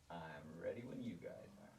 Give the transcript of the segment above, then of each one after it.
I'm ready when you guys are.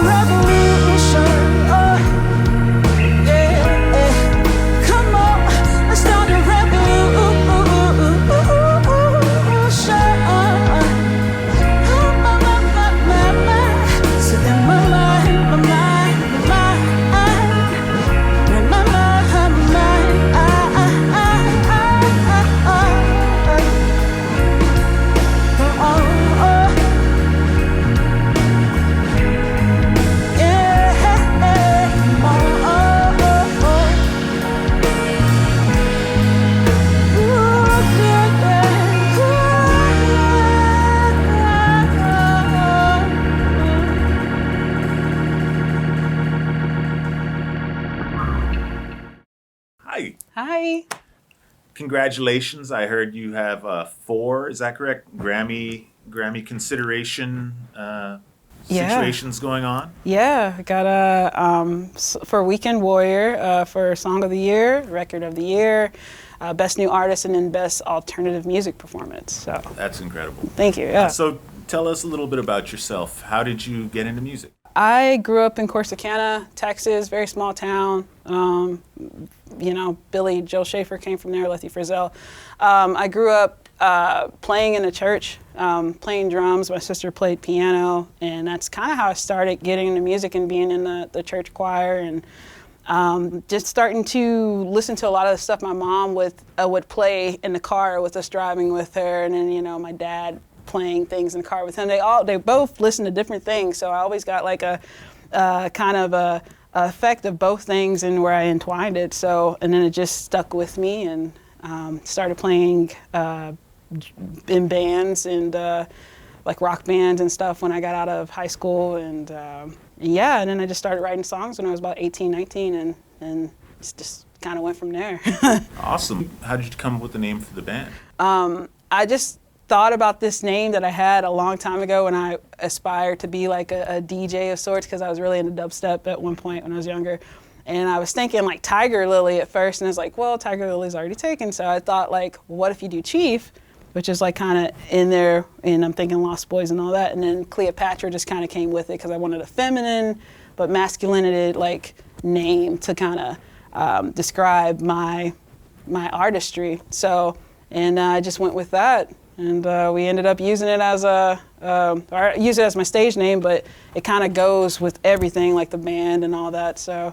revolution. Oh, yeah. Come on, let's start a revolution. So in my mind, my mind, my mind, in my mind, my mind, Hi. Hi. Congratulations. I heard you have 4, is that correct? Grammy consideration situations going on? Yeah, I got a for Weekend Warrior for Song of the Year, Record of the Year, Best New Artist, and then Best Alternative Music Performance. So That's incredible. thank you. Yeah. So tell us a little bit about yourself. How did you get into music? I grew up in Corsicana, Texas, very small town. Billy Joe Schaefer came from there, Letty Frizzell. I grew up playing in a church, playing drums. My sister played piano, and that's kind of how I started getting into music and being in the church choir, and just starting to listen to a lot of the stuff my mom would play in the car with us driving with her, and then my dad playing things in the car with him. They both listen to different things, so I always got like a kind of a effect of both things and where I entwined it. So, and then it just stuck with me, and started playing in bands and like rock bands and stuff when I got out of high school, and and then I just started writing songs when I was about 18, 19, and it's just kind of went from there. Awesome. How did you come up with the name for the band? I just thought about this name that I had a long time ago when I aspired to be like a DJ of sorts, because I was really into dubstep at one point when I was younger. And I was thinking like Tiger Lily at first, and I was like, well, Tiger Lily's already taken. So I thought like, what if you do Chief, which is like kind of in there, and I'm thinking Lost Boys and all that. And then Cleopatra just kind of came with it because I wanted a feminine but masculinity like name to kind of describe my artistry. So, and I just went with that. And we ended up using it as or I use it as my stage name, but it kind of goes with everything, like the band and all that. So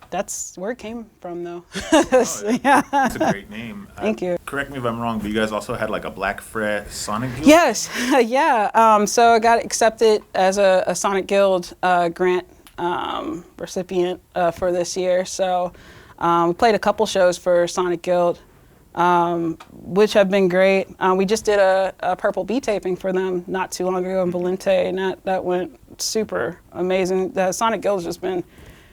that's where it came from, though. Yeah. It's a great name. Thank you. Correct me if I'm wrong, but you guys also had like a Black Fret Sonic Guild? Yes, yeah. So I got accepted as a Sonic Guild grant recipient for this year. So we played a couple shows for Sonic Guild, which have been great. We just did a Purple Bee taping for them not too long ago in Valente, and that went super amazing. The Sonic Guild has just been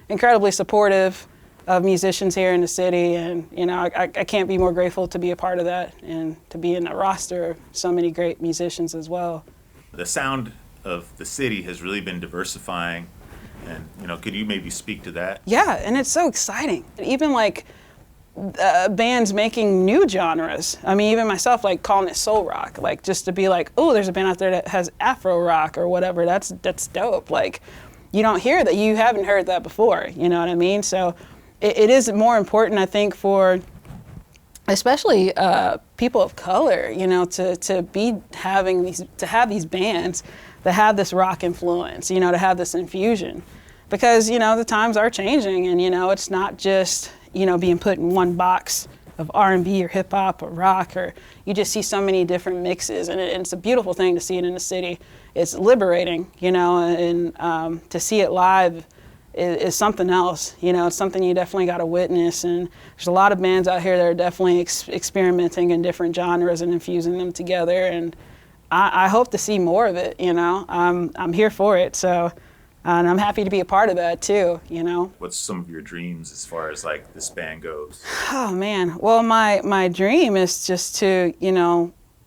incredibly supportive of musicians here in the city, and I can't be more grateful to be a part of that and to be in the roster of so many great musicians as well. The sound of the city has really been diversifying, and could you maybe speak to that? Yeah, and it's so exciting. Even like bands making new genres. I mean, even myself, like calling it soul rock, like just to be like, oh, there's a band out there that has Afro rock or whatever. That's dope. Like, you don't hear that. You haven't heard that before. You know what I mean? So it is more important, I think, for especially people of color, to have these bands that have this rock influence, to have this infusion, because the times are changing, and it's not just being put in one box of R&B or hip hop or rock, or you just see so many different mixes, and it's a beautiful thing to see it in the city. It's liberating, and to see it live is something else. It's something you definitely got to witness, and there's a lot of bands out here that are definitely experimenting in different genres and infusing them together, and I hope to see more of it. I'm here for it, so. And I'm happy to be a part of that too, What's some of your dreams as far as like this band goes? Oh man, well my dream is just to,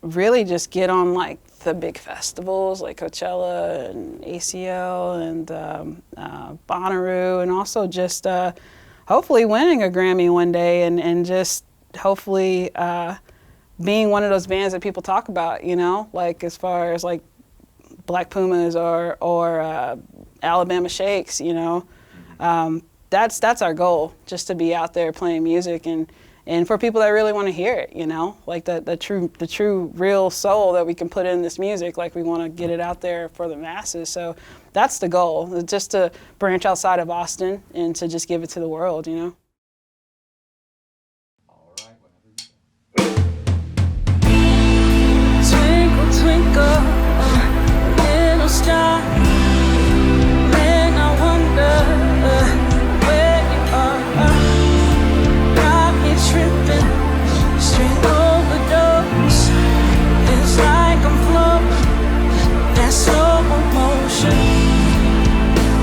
really just get on like the big festivals like Coachella and ACL and Bonnaroo, and also just hopefully winning a Grammy one day, and just hopefully being one of those bands that people talk about, like as far as like Black Pumas or Alabama Shakes, you know. That's our goal, just to be out there playing music and for people that really want to hear it, you know, like the true real soul that we can put in this music, like we want to get it out there for the masses. So that's the goal, just to branch outside of Austin and to just give it to the world, you know. All right, whenever you go. Twinkle, twinkle, little star. Man, I wonder where you are. Got me tripping, straight overdose. It's like I'm floating, that slow motion.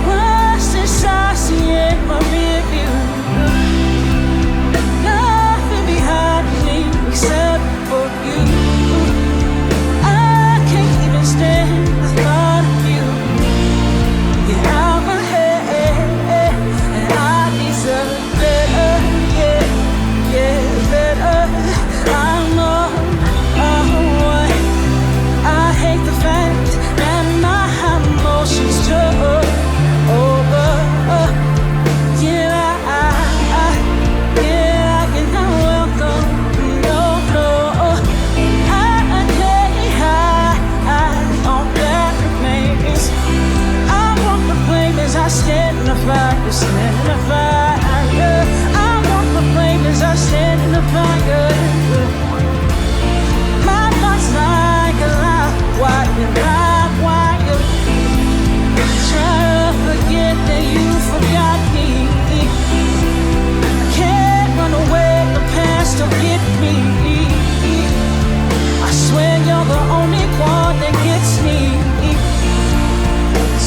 What's this I see in my rear view? Nothing behind me except for you. I can't even stand the thought of you. You're out my head, and I deserve better, yeah, better. I know, I hate the fact that my emotions took over. Yeah, you're not welcome. No, I lay high on that remains. I want the flame as I stand in the fire, stand in the fire. I want the flame as I stand in the fire. My thoughts like a live wire, live wire. Try to forget that you forgot me. I can't run away, the past will get me. I swear you're the only one that gets me.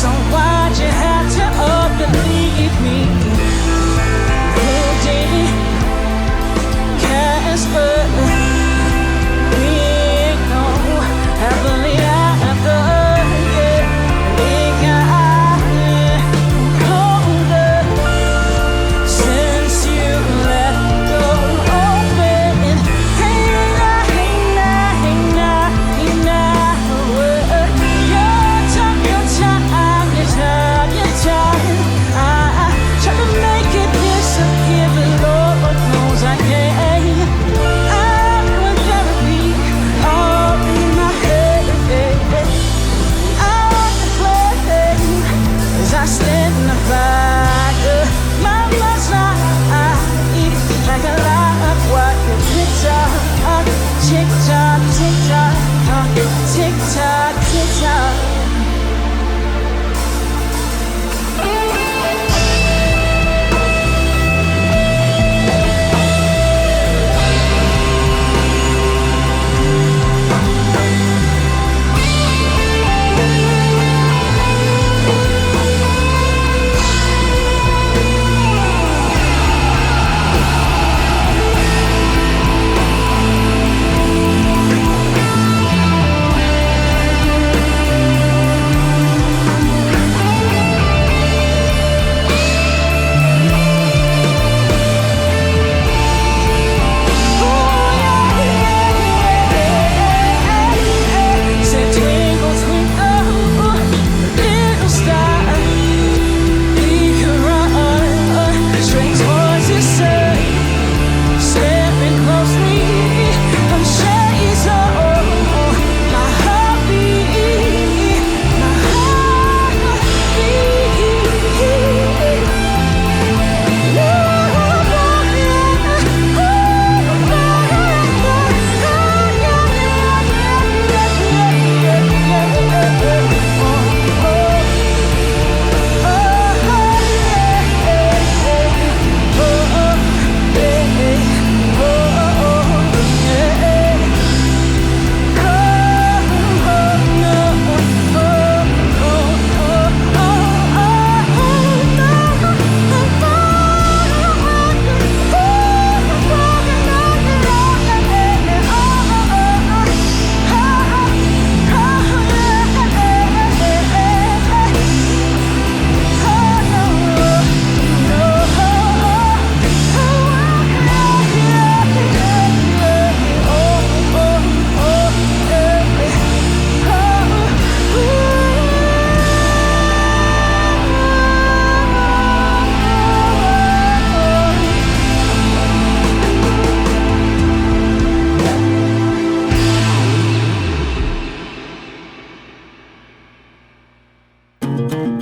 So why'd you have to up and leave me? Houdini, Casper, we ain't no happily after. you.